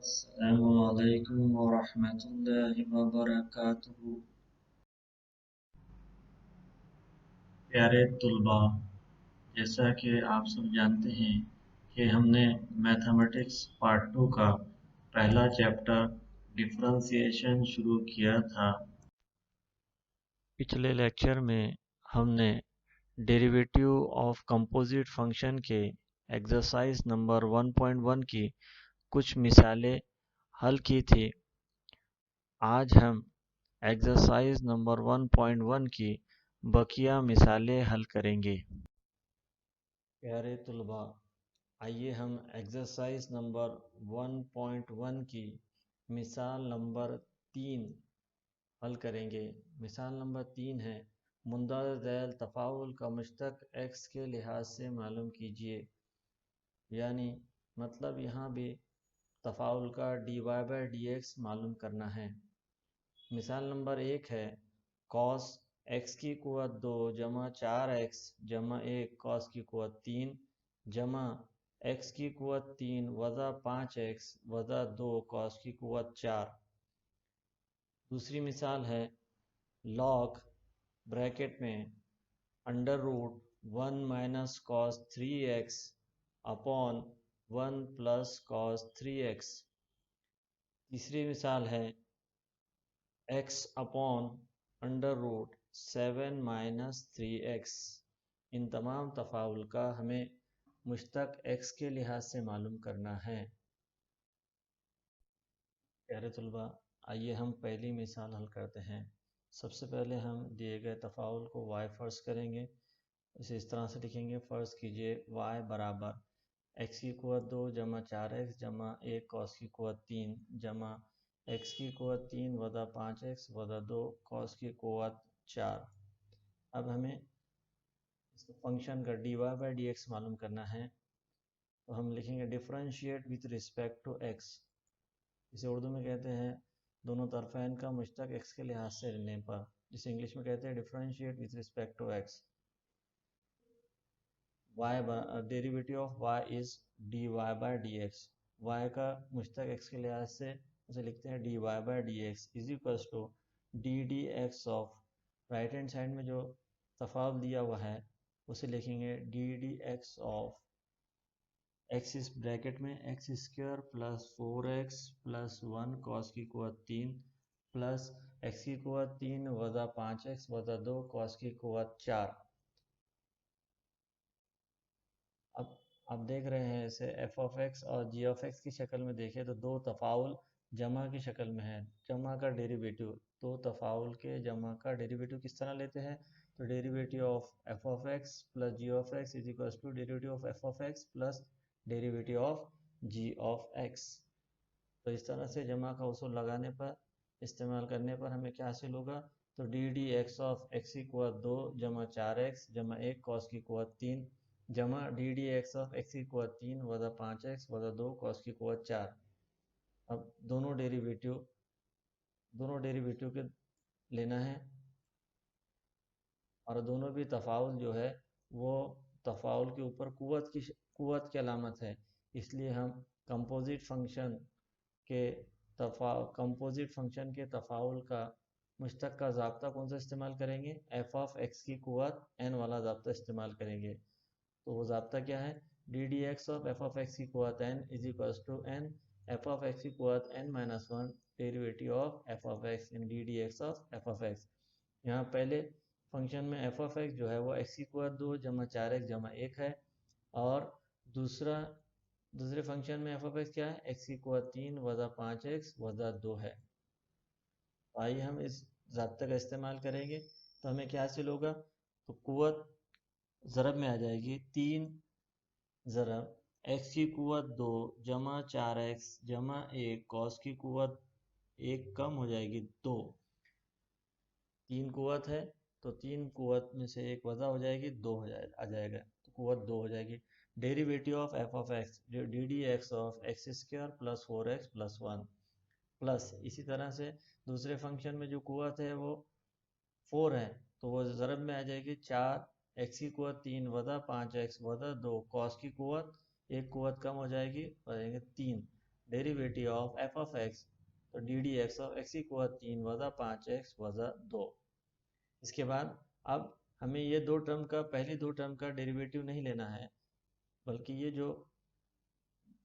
अस्सलामुअलैकुम वरहमतुल्लाहि वबरकातुहू। प्यारे तुलबा, जैसा कि आप सब जानते हैं कि हमने मैथमेटिक्स पार्ट 2 का पहला चैप्टर डिफरेंशिएशन शुरू किया था। पिछले लेक्चर में हमने डेरिवेटिव ऑफ कंपोजिट फंक्शन के एक्सरसाइज नंबर 1.1 की कुछ मिसालें हल की थी। आज हम एक्सरसाइज नंबर 1.1 की बकिया मिसालें हल करेंगे। प्यारे तुलबा, आइए हम एक्सरसाइज नंबर 1.1 की मिसाल नंबर 3 हल करेंगे। मिसाल नंबर 3 है, मुंदरज ज़ैल तफ़ाउल का मुश्तक x के लिहाज से मालूम कीजिए। यानी मतलब यहाँ भी तफ़ाउल का dy/dx मालूम करना है। मिसाल नंबर 1 है, cos x की कुवत 2 जमा 4x जमा 1 cos की कुवत 3 जमा x की कुवत 3 वज़ा 5x वज़ा 2 cos की कुवत 4। दूसरी मिसाल है, log ब्रैकेट में under root 1 minus cos 3x upon 1 plus cos 3x। तीसरी मिसाल है, x upon under root 7 minus 3x। इन तमाम तफ़ाउल का हमें मुश्तक x के लिहाज से मालूम करना है। प्यारे तुलबा, आइए हम पहली मिसाल हल करते हैं। सबसे पहले हम दिए गए तफ़ाउल को y फ़र्ज़ करेंगे। इसे इस तरह से लिखेंगे, फ़र्ज़ कीजिए y बराबर x की कुवत 2 जमा 4x जमा 1 cos की कुवत 3 जमा x की कुवत 3 वज़ा 5x वज़ा 2 cos की कुवत 4। अब हमें इस फंक्शन का dy/dx मालूम करना है, तो हम लिखेंगे differentiate with respect to x। इसे उर्दू में कहते हैं दोनों तरफ़ैन का मुश्तक x के लिहाज से लेने पर, जिसे इंग्लिश में कहते हैं differentiate with respect to x। Derivative of y is dy/dx। y का मुश्तक x के लिहाज से उसे लिखते हैं dy/dx is equals to ddx of, right hand side में जो तफ़ावत दिया हुआ है उसे लिखेंगे ddx ऑफ x इस ब्रैकेट में x square plus 4x plus 1 cos की कुवत 3 प्लस x की कुवत 3 वज़ा 5x वज़ा 2 cos की कुवत 4। अब आप देख रहे हैं इसे f ऑफ x और g ऑफ x की शक्ल में देखें तो दो तफ़ाउल जमा की शक्ल में है। जमा का डेरिवेटिव, दो तफ़ाउल के जमा का डेरिवेटिव किस तरह लेते हैं, तो derivative of f of x plus g of x is equals to derivative of f of x plus derivative of g of x। तो इस तरह से जमा का उसूल लगाने पर, इस्तेमाल करने पर हमें क्या हासिल होगा, तो D D x of X की कुवत 2 जमा 4x जमा 1 cos की कुवत 3 जमा D D x of X की कुवत 3 वज़ा 5x वज़ा 2 cos की कुवत 4। अब दोनों डेरिवेटिव के लेना है और दोनों भी तफ़ाउल जो है वो तफ़ाउल के ऊपर कुवत की अलामत है। इसलिए हम कंपोजिट फंक्शन के तफ़ाउल का मुश्तक का ज़ाब्ता कौन सा इस्तेमाल करेंगे, f ऑफ x की कुवत n वाला ज़ाब्ता इस्तेमाल करेंगे। तो वो ज़ाब्ता क्या है, d D x of f of x की कुवत n is equals to n f of x की कुवत n minus 1 derivative of f of x in d D x of f of x। यहाँ पहले फंक्शन में f of x जो है वो x की कुवत 2 जमा 4x जमा 1 है, और दूसरे फंक्शन में f ऑफ x क्या है, x की कुवत 3 वज़ा 5x वज़ा 2 है। आइए हम इस ज़ाब्ते का इस्तेमाल करेंगे तो हमें क्या हासिल होगा, तो कुवत ज़रब में आ जाएगी 3 ज़रब x की कुवत 2 जमा 4x जमा 1 cos की कुवत 1 कम हो जाएगी 2। 3 कुवत है तो 3 कुवत में से एक वज़ा हो जाएगी, 2 आ जाएगा, तो कुवत 2 हो जाएगी। Derivative of f of x D D x of x square plus 4x plus 1 plus, इसी तरह से दूसरे फंक्शन में जो कुवत है वो 4 है तो वो ज़रब में आ जाएगी 4 x की कुवत 3 वज़ा 5x वज़ा 2 cos की कुवत, एक कुवत कम हो जाएगी, हो जाएंगे 3 derivative of F of x, तो D D x of X की कुवत 3 वज़ा 5x वज़ा 2। इसके बाद अब हमें ये दो टर्म का, पहली दो टर्म का डेरिवेटिव नहीं लेना है, बल्कि ये जो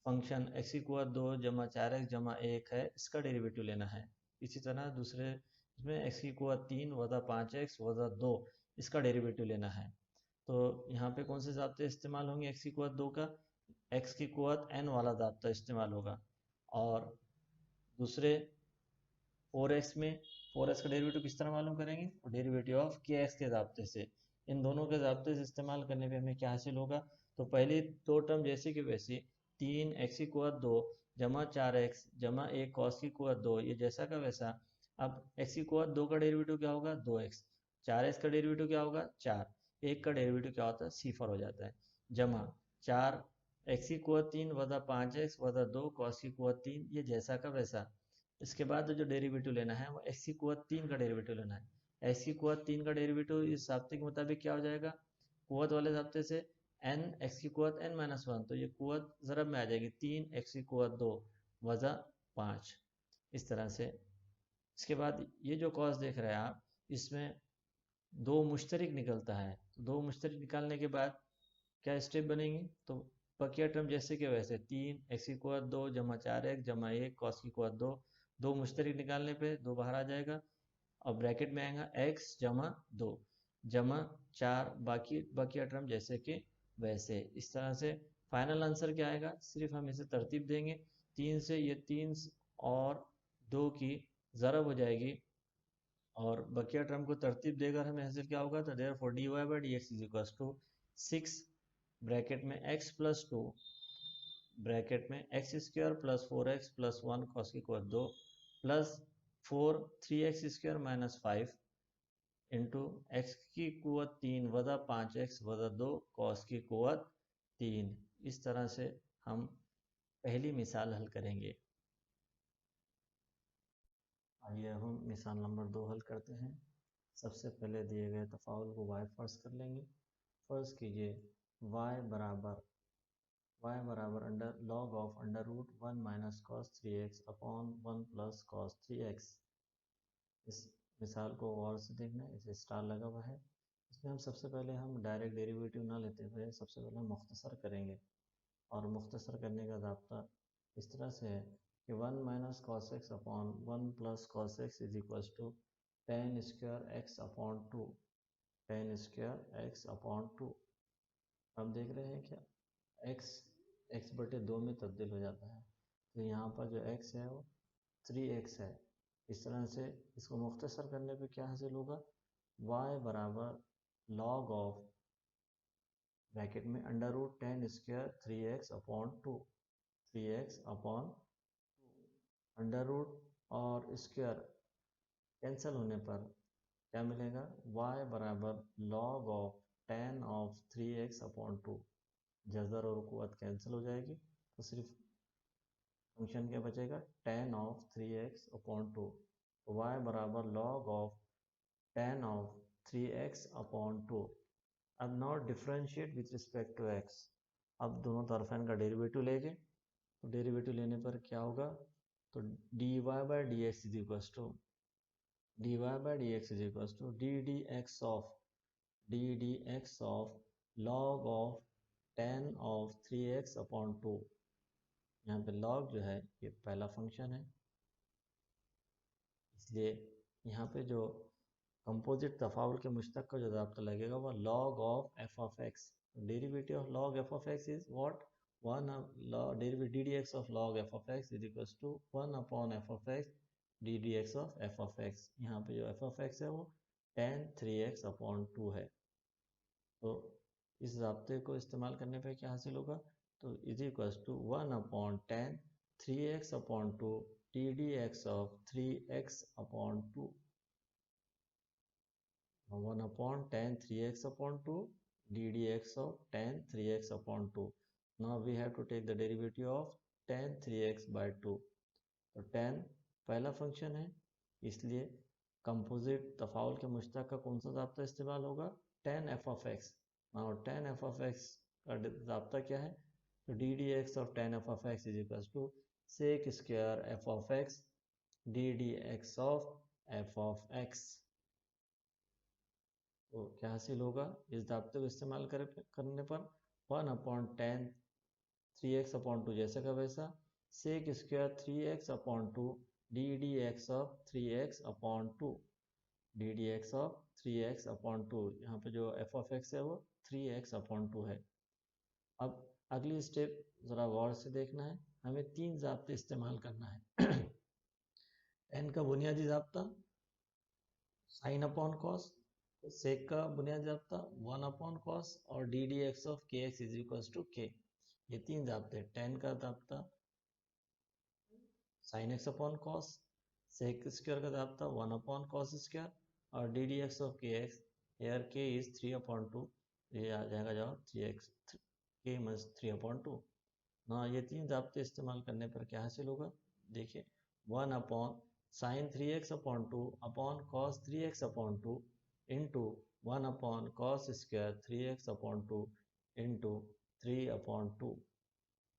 फंक्शन एक्स की कुवत 2 जमा 4x जमा 1 है, इसका डेरिवेटिव लेना है। इसी तरह दूसरे इसमें एक्स की कुवत 3 वज़ा 5x वज़ा 2, इसका डेरिवेटिव लेना है। तो यहाँ पे कौन से ज़ाब्ते इस्तेमाल होंगे? एक्स की कुवत 2 का एक्स की कुवत n वाला ज़ाब्ता इस्तेमाल होगा, और दूसरे 4x में 4x का डेरिवेटिव किस तरह मालूम करेंगे? डेरिवेटिव ऑफ के एक्स के ज़ाब्ते से। इन दोनों के ज़ाब्ते से इस्तेमाल करने पे हमें क्या हासिल होगा? तो पहली दो टर्म जैसी कि वैसी, 3 एक्स की कुवत 2 जमा 4x जमा 1 कॉस की कुवत 2, ये जैसा का वैसा। अब एक्स की कुवत 2 का डेरिवेटिव क्या होगा? 2x। 4x का डेरिवेटिव क्या होगा? 4। 1 का डेरिवेटिव क्या होता है? सिफर हो जाता है। जमा 4 एक्स की कुवत 3 वज़ा 5x वज़ा 2 कॉस की कुवत 3, ये जैसा का वैसा। इसके बाद जो डेरिवेटिव लेना है वो एक्स की कुवत 3 का डेरिवेटिव लेना है। एक्स की कुवत 3 का डेरिवेटिव इस ज़ाब्ते के मुताबिक क्या हो जाएगा? कुवत वाले ज़ाब्ते से n एक्स की कुवत n माइनस 1, तो ये कुवत ज़रब में आ जाएगी, 3 एक्स की कुवत 2 वज़ा 5, इस तरह से। इसके बाद ये जो कॉस देख रहे हैं आप, इसमें दो मुश्तरिक निकलता है। तो दो मुश्तरिक निकालने के बाद क्या स्टेप बनेंगी? तो बकिया टर्म जैसे कि वैसे, 3 एक्स की कुवत 2 जमा 4x जमा 1 कॉस की कुवत 2, दो मुश्तरिक निकालने पे दो बाहर आ जाएगा, और ब्रैकेट में आएगा x जमा 2 जमा 4, बाकी बकिया टर्म जैसे कि वैसे। इस तरह से फाइनल आंसर क्या आएगा? सिर्फ हम इसे तरतीब देंगे, 3 से ये 3 और 2 की ज़रब हो जाएगी, और बकिया टर्म को तरतीब देकर हमें हासिल क्या होगा? तो therefore dy by D x is equal to 6 bracket में x प्लस 2 ब्रैकेट में x square plus 4x plus 1 cos की कुवत 2 plus 4 3x square minus 5 into x की कुवत 3 वज़ा 5x वज़ा 2 कॉस की कुवत 3। इस तरह से हम पहली मिसाल हल करेंगे। आइए अब हम मिसाल नंबर 2 हल करते हैं। सबसे पहले दिए गए तफाउल को y फर्ज कर लेंगे। फर्ज कीजिए y बराबर under log of under root 1 minus cos 3x upon 1 plus cos 3x। इस मिसाल को गौर से देखना, इसे स्टार लगा हुआ है। इसमें हम सबसे पहले हम डायरेक्ट डेरिवेटिव ना लेते हुए सबसे पहले हम मुख्तसर करेंगे, और मुख्तसर करने का ज़ाब्ता इस तरह से है कि 1 minus cos x upon 1 plus cos x is equal to tan square x upon 2, tan square x upon 2। अब देख रहे हैं क्या x x बटे 2 में तब्दील हो जाता है, तो यहाँ पर जो x है वो 3x है। इस तरह से इसको मुख्तसर करने पे क्या हासिल होगा? y बराबर लॉग ऑफ ब्रैकेट में under root 10 square 3x upon 2, 3x upon under root और स्क्वायर कैंसिल होने पर क्या मिलेगा? y बराबर log of 10 of 3x upon 2, जज़र और कुवत कैंसिल हो जाएगी, तो सिर्फ फंक्शन क्या बचेगा? 10 ऑफ 3x अपॉन 2। तो y बराबर log of 10 of 3x upon 2। अब not differentiate with respect to x। अब दोनों तरफेन का डेरिवेटिव लेंगे, तो डेरिवेटिव लेने पर क्या होगा? तो dy by D x is equal to dy by D x is equal to d D x of log of 10 of 3x upon 2। यहाँ पे log जो है ये पहला फंक्शन है, इसलिए यहाँ पे जो कंपोजिट तफाउल के मुश्तक का जो ज़ाब्ता लगेगा वह log of f of x। Derivative of log f of x is what? 1 derivative d D x of log f of x is equal to 1 upon f of x D D x of f of x। यहाँ पे जो f of x है वो tan 3x upon 2 है। तो इस ज़ाब्ते को इस्तेमाल करने पे क्या हासिल होगा? तो is equal to 1 upon 10 3x upon 2 d D x of 3x upon 2, 1 upon tan 3x upon 2 ddx of tan 3x upon 2. Now we have to take the derivative of tan 3x by 2. तो tan पहला function है, इसलिए composite तफाउल के मुश्तक का कौन सा ज़ाब्ता इस्तेमाल होगा? tan f of x। Now tan f of x का ज़ाब्ता क्या है? तो D D x of tan f of x is equal to sec square f of x d D x of F of x. तो क्या हासिल होगा इस दाब्ते को इस्तेमाल करने पर 1/10 3x/2 जैसे का वैसा sec square 3x/2 d D x of 3x/2 d D x of 3x/2। यहाँ पे जो एफ ऑफ एक्स है वो 3x/2 है। अब अगली स्टेप ज़रा गौर से देखना है, हमें 3 ज़ाब्ते इस्तेमाल करना है। एन का बुनियादी ज़ाब्ता साइन अपॉन कॉस, सेक का बुनियादी ज़ाब्ता 1/cos और डी डी एक्स ऑफ के x is equal to K. ये 3 ज़ाब्ते। टेन का ज़ाब्ता sine X upon cos, sec square का ज़ाब्ता 1/cos स्क्वायर और डी डी एक्स ऑफ के एक्स, हेयर के इज 3/2, ये आ जाएगा जवाब 3x के मज 3/2 ना। ये 3 ज़ाब्ते इस्तेमाल करने पर क्या हासिल होगा देखिए, 1/sin 3x/2 upon cos 3x/2 into 1/cos square 3x/2 into 3/2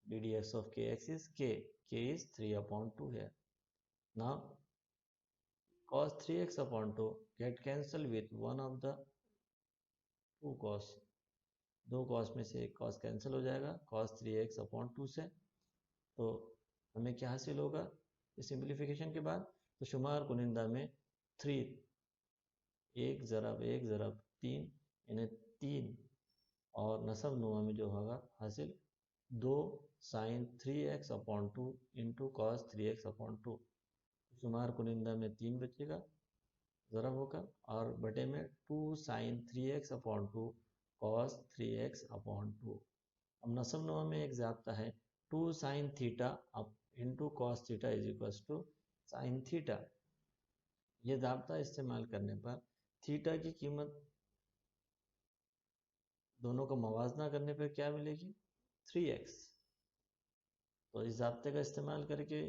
D D x of के x is k is 3/2 here. Now cos 3x/2 get cancelled with one of the two cos, दो cos में से एक cos cancel हो जाएगा cos 3x/2 से। तो हमें क्या हासिल होगा इस सिंप्लीफिकेशन के बाद, तो शुमार कुनिंदा में 3 1 ज़रब 3 यानी 3 और नसब नुमा में जो होगा हासिल 2 sin 3x/2 into cos 3x/2। शुमार कुनिंदा में 3 बचेगा ज़रब होकर और बटे में 2 sin 3x/2 cos 3x/2। अब नसब नुमा में एक ज़ाब्ता है 2 sin theta up into cos theta is equal to sine theta. ये ज़ाब्ता इस्तेमाल करने पर थीटा की कीमत दोनों का मवाजना करने पर क्या मिलेगी 3x। तो इस ज़ाब्ते का इस्तेमाल करके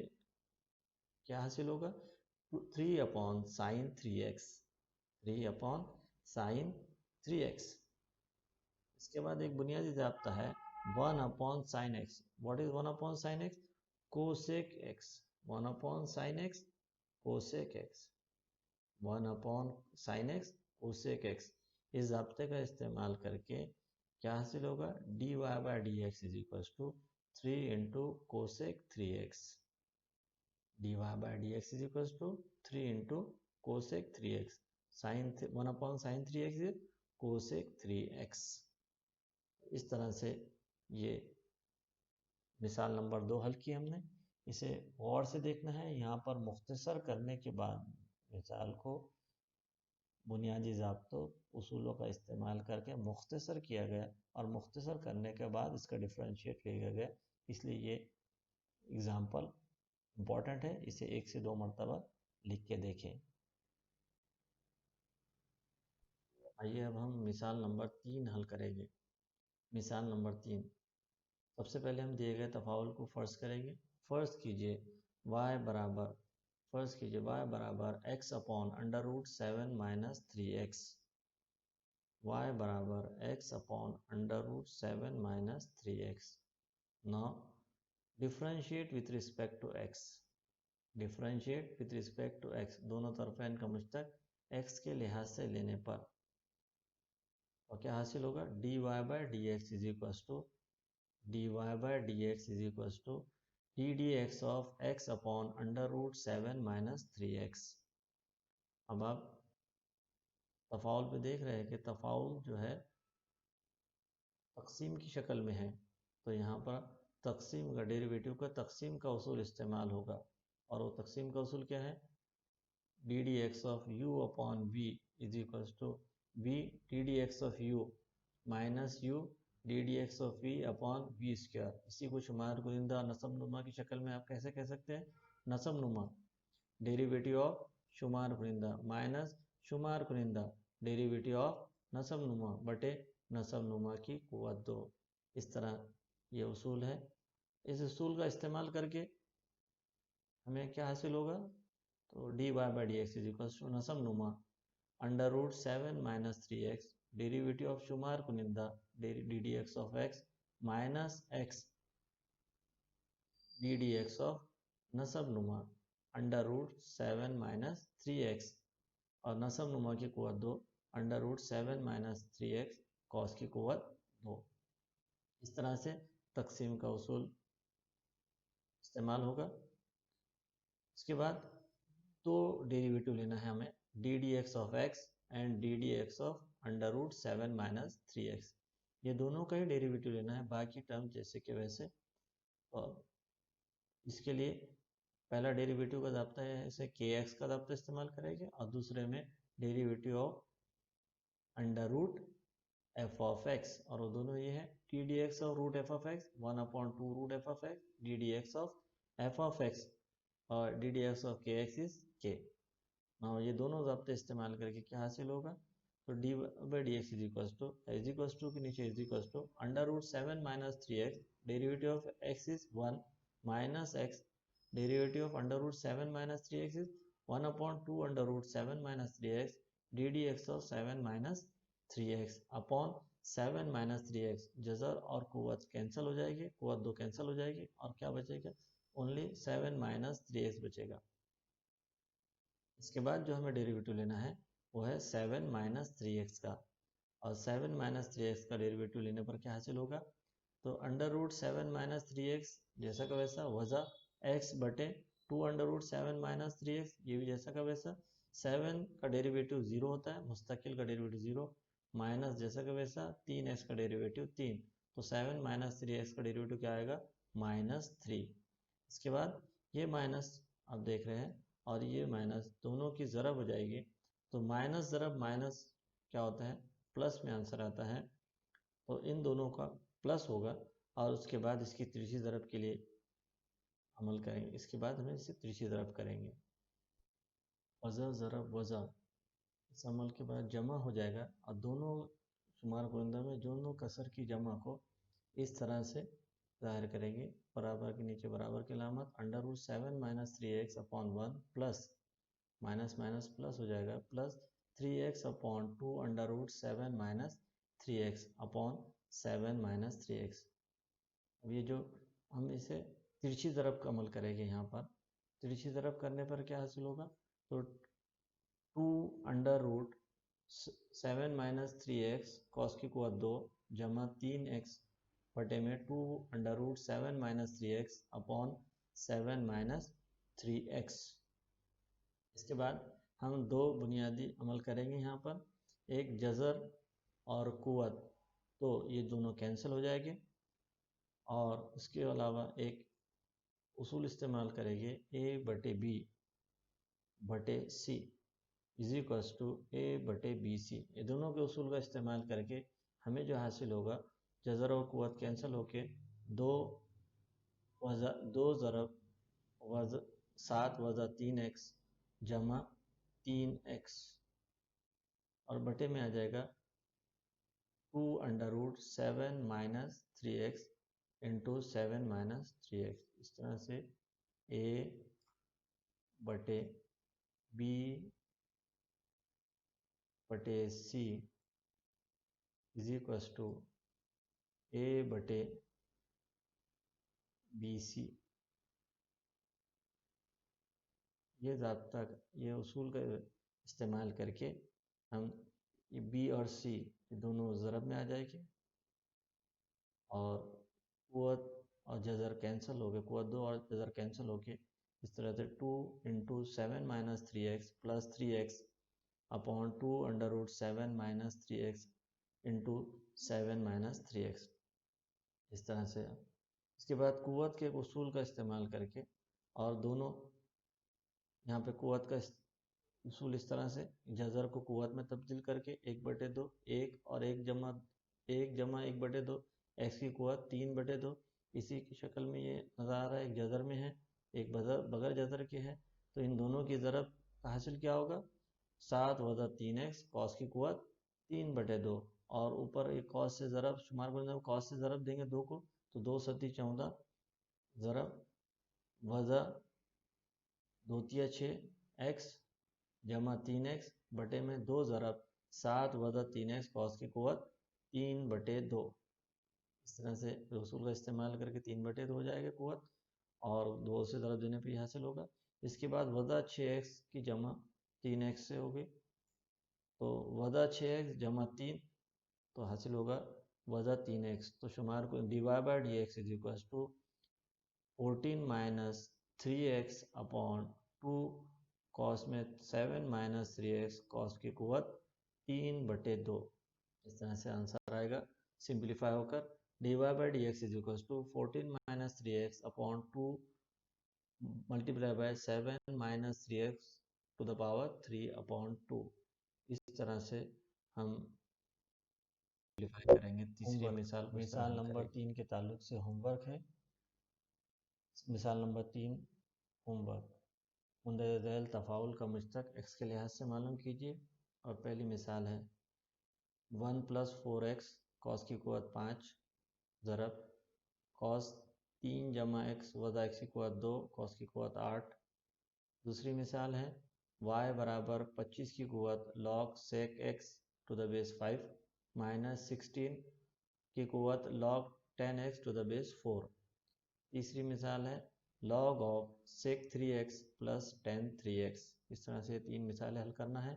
क्या हासिल होगा 3/sin 3x 3/sin 3x। इसके बाद एक बुनियादी ज़ाब्ता है 1/sin x। What is 1/sin x? Cosec x। 1/sin x cosec x 1/sin x cosec x। इस ज़ाब्ते का इस्तेमाल करके क्या हासिल होगा dy by D x is equal to 3 into cosec 3x। dy by D x is equal to 3 into cosec 3x। Sine 1/sin 3x is cosec 3x। इस तरह से ये मिसाल नंबर 2 हल की हमने। इसे गौर से देखना है, यहाँ पर मुख्तसर करने के बाद मिसाल को बुनियादी ज़ाब्तों उसूलों का इस्तेमाल करके मुख्तसर किया गया और मुख्तसर करने के बाद इसका डिफ्रेंशिएट किया गया। इसलिए ये एग्ज़ाम्पल इम्पॉर्टेंट है, इसे 1 से 2 मरतबा लिख के देखें। आइए अब हम मिसाल नंबर 3 हल करेंगे। मिसाल नंबर 3, सबसे पहले हम दिए गए तफाउल को फ़र्ज़ करेंगे। फ़र्ज़ कीजिए y बराबर x upon under root 7 minus 3x। y बराबर x upon under root 7 minus 3x। Now differentiate with respect to x। Differentiate with respect to x, दोनों तरफ़ैन का मुश्तक x के लिहाज से लेने पर और क्या हासिल होगा dy by D x is equal to dy by D x is equal to d D x of x upon under root 7 minus 3x। अब आप तफाउल पे देख रहे हैं कि तफाउल जो है तकसीम की शक्ल में है, तो यहाँ पर तकसीम का डेरिवेटिव का तकसीम का उसूल इस्तेमाल होगा। और वो तकसीम का उसूल क्या है d D x of u upon v is equal to v d D x of u minus u d D x of v upon v square. इसी को शुमार कुनिंदा नसब नुमा की शक्ल में आप कैसे कह सकते हैं नसब नुमा डेरिवेटिव ऑफ शुमार कुनिंदा माइनस शुमार कुनिंदा डेरिवेटिव ऑफ नसब नुमा बटे नसब नुमा की कुव्वत 2। इस तरह ये उसूल है। इस उसूल का इस्तेमाल करके हमें क्या हासिल होगा तो dy by D x is equal to नसब नुमा under root 7 minus 3x derivative of शुमार कुनिंदा D D x of x minus x D D x of नसब नुमा अंडर रूट 7 माइनस 3x, और नसब नुमा की कुव्वत 2 under root 7 minus 3x cos की कुव्वत 2। इस तरह से तकसीम का उसूल इस्तेमाल होगा। इसके बाद दो डेरिवेटिव लेना है हमें, d D x of x and d D x of under root 7 minus 3x। ये दोनों का ही डेरिवेटिव लेना है, बाकी टर्म जैसे कि वैसे। और इसके लिए पहला डेरिवेटिव का ज़ाब्ता है, इसे के एक्स का ज़ाब्ता इस्तेमाल करेंगे, और दूसरे में derivative of under root f of x, और वो दोनों ये है d d x of root f of x 1/2 root f of x d D x of F of x, और डी डी एक्स ऑफ के एक्स इज के। हाँ, ये दोनों ज़ाब्ते इस्तेमाल करके क्या हासिल होगा, तो d by D x is equals to के नीचे is equals to under root 7 minus 3x, derivative of x is 1 minus x, derivative of under root 7 minus 3x is 1/2 under root 7 minus 3x d D x of 7 minus 3x upon 7 minus 3x। जज़र और कुव्वत cancel हो जाएगी, कुव्वत 2 cancel हो जाएगी, और क्या बचेगा, ओनली 7 माइनस 3x बचेगा। इसके बाद जो हमें डेरिवेटिव लेना है वो है 7 माइनस 3x का, और 7 माइनस 3x का डेरिवेटिव लेने पर क्या हासिल होगा, तो अंडर रूट 7 माइनस 3x जैसा का वैसा वज़ा x बटे 2 अंडर रूट 7 माइनस 3x, ये भी जैसा का वैसा। 7 का डेरिवेटिव 0 होता है, मुस्तकिल का डेरिवेटिव 0, माइनस जैसा का वैसा 3x का डेरिवेटिव 3, तो 7 माइनस 3x का डेरिवेटिव क्या आएगा, -3। इसके बाद ये माइनस आप देख रहे हैं, और ये माइनस दोनों की ज़रब हो जाएगी, तो माइनस ज़रब माइनस क्या होता है, प्लस में आंसर आता है, तो इन दोनों का प्लस होगा, और उसके बाद इसकी तीसरी ज़रब के लिए अमल करेंगे। इसके बाद हमें इसे तीसरी ज़रब करेंगे, वज़ा ज़रब वज़ा, इस अमल के बाद जमा हो जाएगा, और दोनों शुमार कुंदा में दोनों कसर की जमा को इस तरह से ज़ाहिर करेंगे, बराबर के नीचे बराबर की अलामत, under root 7 minus 3x upon 1 plus minus minus plus हो जाएगा, plus 3x upon 2 under root 7 minus 3x upon 7 minus 3x। अब ये जो हम इसे तिरछी ज़रब का अमल करेंगे, यहाँ पर तिरछी ज़रब करने पर क्या हासिल होगा, तो 2 under root 7 minus 3x cos की कुव्वत 2 जमा 3x बटे में 2 under root 7 minus 3x upon 7 minus 3x। इसके बाद हम दो बुनियादी अमल करेंगे यहाँ पर, एक जज़र और कुव्वत, तो ये दोनों कैंसिल हो जाएंगे, और इसके अलावा एक उसूल इस्तेमाल करेंगे, ए बटे बी बटे सी इज इक्वल्स टू ए बटे बी सी। ये दोनों के उसूल का इस्तेमाल करके हमें जो हासिल होगा, जज़र और कुव्वत कैंसिल होके दो ज़रब 7 वज़ा 3x जमा 3x, और बटे में आ जाएगा 2 under root 7 minus 3x into 7 minus 3x। इस तरह से a बटे b बटे c is equals to a बटे बी सी। ये ज़ाब्ता, ये उसूल का इस्तेमाल करके हम ये बी और सी दोनों ज़रब में आ जाएंगे, और कुव्वत और जज़र कैंसिल हो गए, कुव्वत 2 और जज़र कैंसिल हो के इस तरह से 2 into 7 minus 3x plus 3x upon 2 under root 7 minus 3x into 7 minus 3x। इस तरह से इसके बाद कुव्वत के उसूल का इस्तेमाल करके, और दोनों यहाँ पे कुव्वत का उसूल इस तरह से, जज़र को कुव्वत में तब्दील करके 1/2 1 और 1 जमा 1/2 x की कुव्वत 3/2, इसी की शक्ल में ये नज़र आ रहा है, एक जज़र में है एक बगैर जज़र के है, तो इन दोनों की ज़रब का हासिल क्या होगा, 7 वज़ा 3x कॉस की कुव्वत 3/2, और ऊपर एक कॉस से ज़रब शुमार बन, कॉस से ज़रब देंगे 2 को, तो 2 सती 14 ज़रब वज़ा 2 तिया 6x जमा 3x बटे में 2 ज़रब 7 वज़ा 3x कॉस की कुव्वत 3/2। इस तरह से उसूल का इस्तेमाल करके 3/2 हो जाएगा कुव्वत, और 2 से ज़रब देने पर ये हासिल होगा। इसके बाद वज़ा 6x की जमा 3x से होगी, तो वज़ा 6x जमा 3 तो हासिल होगा वज़ा 3x। तो शुमार को divide by d x is equal to 14 minus 3x upon 2 cos में 7 माइनस 3x कॉस की कुवत 3/2। इस तरह से आंसर आएगा सिंप्लीफाई होकर। Divide by d x is equal to 14 minus 3x upon 2 multiply by 7 minus 3x to the power 3/2। इस तरह से हम सिंप्लीफाई करेंगे। तीसरी मिसाल नंबर 3 के ताल्लुक से होमवर्क है। मिसाल नंबर 3 होमवर्क, मुंदरज झैल तफ़ाउल का मुश्तक x के लिहाज से मालूम कीजिए। और पहली मिसाल है 1 + 4x कॉस की कुवत 5 ज़रब कॉस 3 जमा x वज़ा x की कुवत 2 कॉस की कुवत 8। दूसरी मिसाल है y बराबर 25 की कुवत log sec x to the base 5 minus 16 की कुवत log 10x to the base 4। तीसरी मिसाल है log of sec 3x plus tan 3x। इस तरह से 3 मिसालें हल करना है।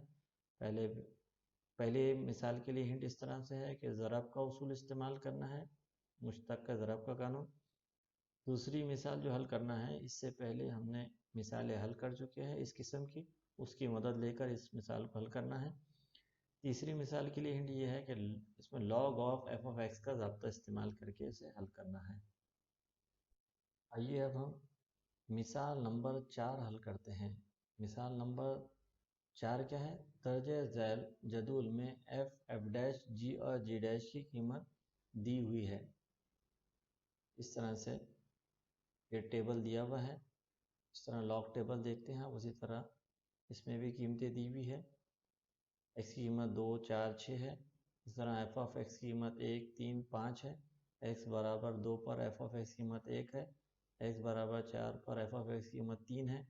पहले मिसाल के लिए हिंट इस तरह से है कि ज़रब का उसूल इस्तेमाल करना है, मुश्तक का ज़रब का कानून। दूसरी मिसाल जो हल करना है, इससे पहले हमने मिसालें हल कर चुके हैं इस किस्म की, उसकी मदद लेकर इस मिसाल को हल करना है। तीसरी मिसाल के लिए हिंट ये है कि इसमें log ऑफ f(x) का ज़ाब्ता इस्तेमाल करके इसे हल करना है। आइए अब हम मिसाल नंबर 4 हल करते हैं। मिसाल नंबर 4 क्या है? दर्जे झैल जदूल में f, f' g और g' की कीमत दी हुई है। इस तरह से ये टेबल दिया हुआ है। इस तरह लॉग टेबल देखते हैं, उसी तरह इसमें भी कीमतें दी हुई है। x की कीमत 2, 4, 6 है। इस तरह f(x) की कीमत 1, 3, 5 है। x बराबर 2 पर f(x) की कीमत 1 है। x बराबर 4 पर f(x) की कीमत 3 है।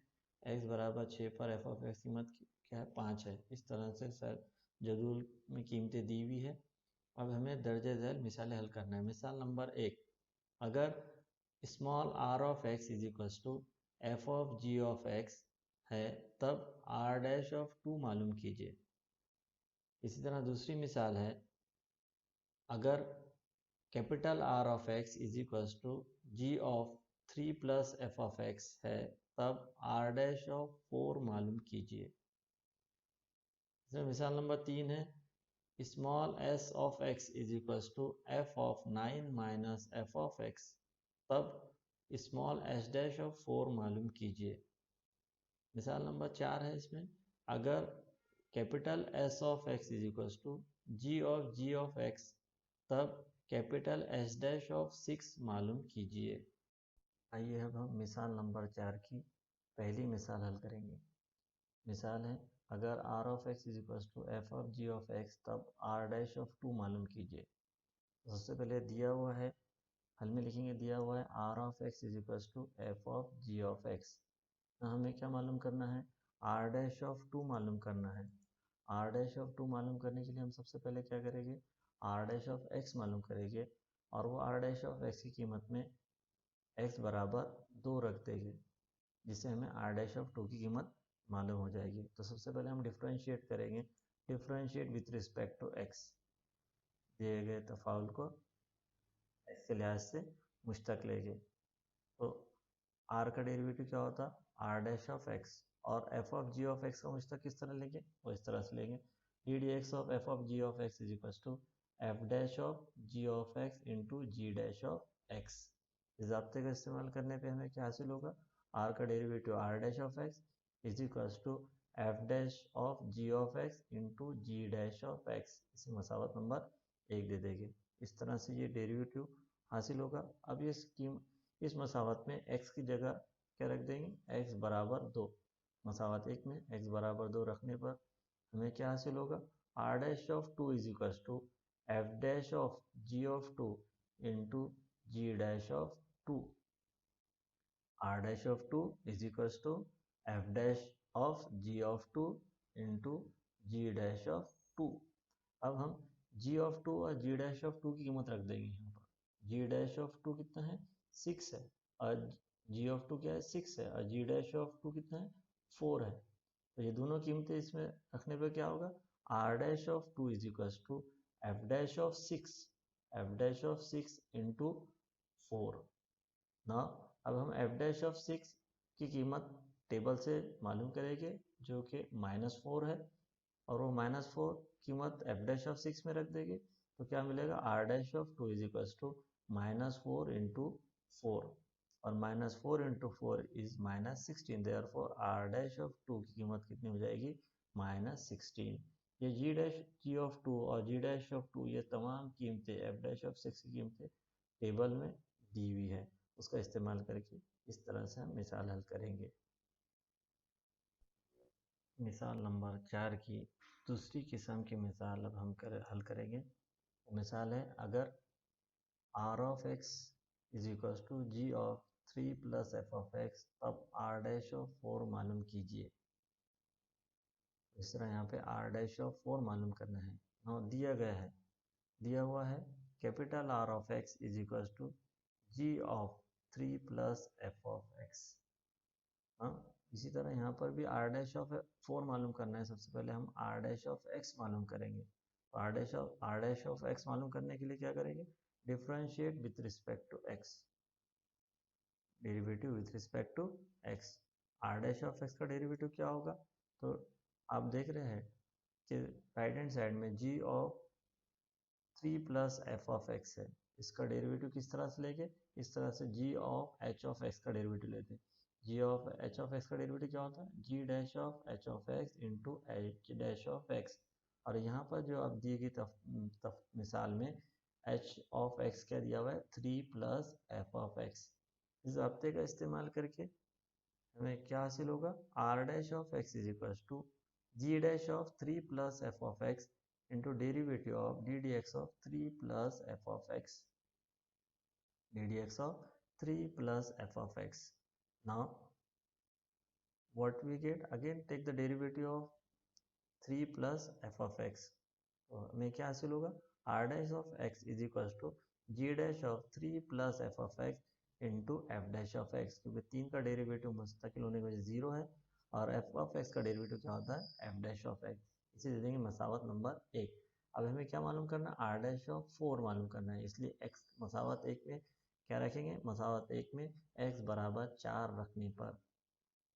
x बराबर 6 पर f(x) की कीमत क्या है? 5 है। इस तरह से सर जदूल में कीमतें दी हुई है। अब हमें दर्जे झैल मिसालें हल करना है। मिसाल नंबर 1, अगर small r of x is equal to f of g of x है, तब r' ऑफ 2 मालूम कीजिए। इसी तरह दूसरी मिसाल है, अगर capital R of x is equal to g of 3 plus f of x है, तब r' ऑफ 4 मालूम कीजिए। इसमें मिसाल नंबर 3 है, small s of x is equal to f of 9 minus f of x, तब स्मॉल s' ऑफ 4 मालूम कीजिए। मिसाल नंबर 4 है, इसमें अगर capital S of x is equal to g of x, तब कैपिटल S' ऑफ 6 मालूम कीजिए। आइए अब हम मिसाल नंबर 4 की पहली मिसाल हल करेंगे। मिसाल है, अगर r of x is equal to f of g of x, तब r' ऑफ 2 मालूम कीजिए। सबसे पहले दिया हुआ है, हल में लिखेंगे, दिया हुआ है r of x is equal to f of g of x। हमें क्या मालूम करना है? r' ऑफ 2 मालूम करना है। r' ऑफ 2 मालूम करने के लिए हम सबसे पहले क्या करेंगे? r' ऑफ x मालूम करेंगे, और वो r' ऑफ x की कीमत में x बराबर 2 रख देंगे, जिससे हमें r' ऑफ 2 की कीमत मालूम हो जाएगी। तो सबसे पहले हम डिफ्रेंशिएट करेंगे, differentiate with respect to x। दिए गए तफाउल को x के लिहाज से मुश्तक लेंगे, तो r का डेरिवेटिव क्या होता? r' of x। और f of g of x का मुश्तक किस तरह लेंगे? वो इस तरह से लेंगे, ddx of f of g of x is equal to f' of g of x into g' of x। इस ज़ाब्ते का इस्तेमाल करने पे हमें क्या हासिल होगा? r का derivative r' of x is equal to f' of g of x into g' of x। इसे मसावत नंबर 1 दे देंगे। इस तरह से ये डेरिवेटिव हासिल होगा। अब इस मसावत में x की जगह क्या रख देंगे? x बराबर 2। मसावत 1 में x बराबर 2 रखने पर हमें क्या हासिल होगा? r' of 2 is equal to f' of g of 2 into g' of 2। r' of 2 is equal to f' of g of 2 into g' of 2। अब हम g ऑफ 2 और g' ऑफ 2 की कीमत रख देंगे यहाँ पर। g' ऑफ 2 कितना है? 6 है, और जी ऑफ टू क्या है 6 है और जी डैश ऑफ टू कितना है 4 है। तो ये दोनों कीमतें इसमें रखने पर क्या होगा R dash of two is equal to F dash of 6, F dash of 6 into 4 ना। अब हम एफ डैश ऑफ 6 की कीमत टेबल से मालूम करेंगे जो कि -4 है और वो -4 कीमत एफ डैश ऑफ 6 में रख देंगे तो क्या मिलेगा R dash of two is equal to -4 into 4 और -4 into 4 is -16 therefore R dash of two की कीमत कितनी हो जाएगी -16। ये जी ऑफ टू और जी डैश ऑफ टू ये तमाम कीमतें एफ डैश ऑफ 6 की कीमतें टेबल में दी हुई है, उसका इस्तेमाल करके इस तरह से हम मिसाल हल करेंगे। मिसाल नंबर 4 की दूसरी किस्म की मिसाल अब हम हल करेंगे। मिसाल है अगर r of x is equal to G of 3 plus F of X तब r डैश ऑफ 4 मालूम कीजिए। इस तरह यहाँ पे r डैश ऑफ 4 मालूम करना है। नो दिया गया है, दिया हुआ है capital R of x is equal to G of 3 plus F of X. हाँ, इसी तरह यहाँ पर भी r डैश ऑफ 4 मालूम करना है। सबसे पहले हम r डैश ऑफ x मालूम करेंगे। तो r डैश ऑफ x मालूम करने के लिए क्या करेंगे differentiate with respect to x, derivative with respect to x। r dash of x का डेरिवेटिव क्या होगा तो आप देख रहे हैं कि राइट हैंड साइड में g of 3 plus F of X है। इसका डेरिवेटिव किस तरह से लेंगे इस तरह से g of h of x का डेरिवेटिव लेते हैं। g of h of x का डेरिवेटिव क्या होता है g dash of h of x into h dash of x। और यहाँ पर जो अब दी गई मिसाल में h ऑफ x क्या दिया हुआ है 3 प्लस एफ ऑफ x। इस हफ्ते का इस्तेमाल करके हमें क्या हासिल होगा r dash of x is equal to g dash of 3 plus F of x into derivative of ddx of 3 plus f of x, ddx of 3 plus f of x. Now what we get again take the derivative of 3 plus f of x। तो हमें क्या हासिल होगा r dash of x is equals to g dash of 3 plus f of x into f dash of x, क्योंकि 3 का derivative मुस्तकिल होने की वजह 0 है और f of x का डेरिवेटिव क्या होता है f dash of x। इसे दे देंगे मसावत नंबर 1। अब हमें क्या मालूम करना है r dash of 4 मालूम करना है, इसलिए x मसावत 1 में क्या रखेंगे मसावत 1 में x बराबर 4 रखने पर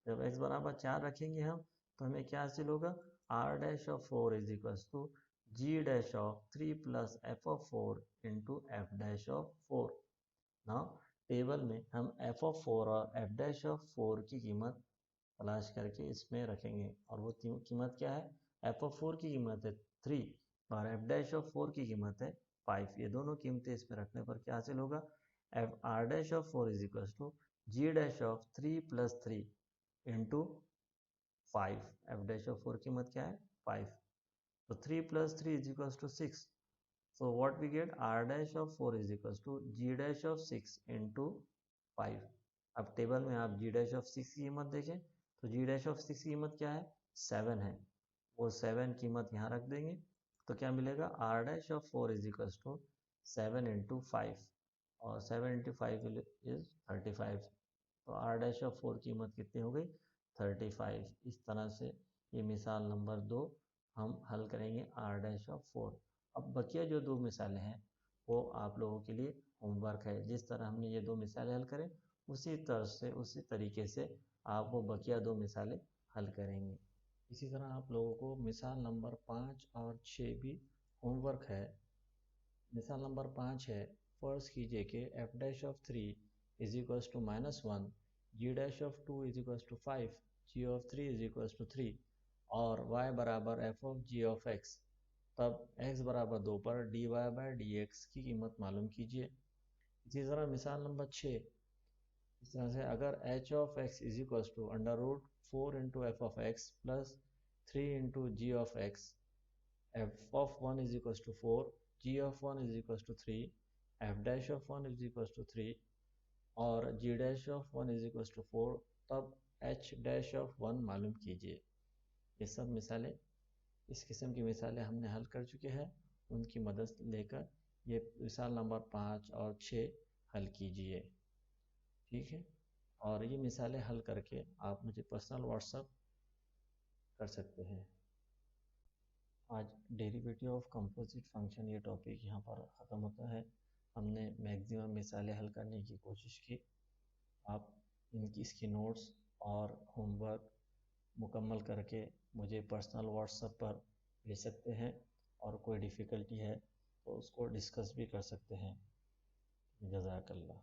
जब x बराबर 4 रखेंगे हम तो हमें क्या हासिल होगा r dash of 4 is equal to g dash of 3 plus F of 4 into F dash of 4। Now table में हम एफ ऑफ 4 और एफ डैश ऑफ 4 की कीमत तलाश करके इसमें रखेंगे और वो कीमत क्या है एफ ऑफ 4 की कीमत है 3 और एफ डैश ऑफ 4 की कीमत है 5। ये दोनों कीमतें इसमें रखने पर क्या हासिल होगा F R dash of 4 is equal to G dash of 3 plus 3 into 5। F dash of 4 की कीमत क्या है 5। तो 3 plus 3 is equal to 6। So what we get R dash of 4 is equal to G dash of 6 into 5। अब table में आप जी dash of 6 की कीमत देखें तो जी डैश ऑफ 6 की कीमत क्या है 7 है। वो 7 कीमत यहाँ रख देंगे तो क्या मिलेगा R dash of 4 is equal to 7 into 5 और 7 इंटू 5 इज 35। तो आर डैश ऑफ 4 की कीमत कितनी हो गई 35। इस तरह से ये मिसाल नंबर 2 हम हल करेंगे आर डैश ऑफ 4। अब बकिया जो दो मिसालें हैं वो आप लोगों के लिए होमवर्क है। जिस तरह हमने ये दो मिसालें हल करें उसी तरह से उसी तरीके से आप वो बकिया दो मिसालें हल करेंगे। इसी तरह आप लोगों को मिसाल नंबर 5 और 6 भी होमवर्क है। मिसाल नंबर 5 है फर्ज कीजिए कि F dash of 3 is equals to -1, G dash of 2 is equals to 5, G of 3 is equals to 3 और y बराबर F of G of X. तब x बराबर 2 पर dy बाई डी एक्स की कीमत मालूम कीजिए। इसी तरह मिसाल नंबर 6 इस तरह से अगर h of x is equals to under root 4 into F of X plus 3 into G of X, f of 1 is equals to 4, g of 1 is equals to 3, f dash of 1 is equals to 3 और g dash of 1 is equals to 4, तब h dash of 1 मालूम कीजिए। ये सब मिसालें इस किस्म की मिसालें हमने हल कर चुके हैं, उनकी मदद लेकर ये मिसाल नंबर 5 और 6 हल कीजिए। ठीक है और ये मिसालें हल करके आप मुझे पर्सनल व्हाट्सएप कर सकते हैं। आज डेरिवेटिव ऑफ कंपोजिट फंक्शन ये टॉपिक यहाँ पर ख़त्म होता है। हमने मैक्सिमम मिसालें हल करने की कोशिश की। आप इसकी नोट्स और होमवर्क मुकम्मल करके मुझे पर्सनल व्हाट्सएप पर भेज सकते हैं, और कोई डिफ़िकल्टी है तो उसको डिस्कस भी कर सकते हैं। जज़ाकल्लाह।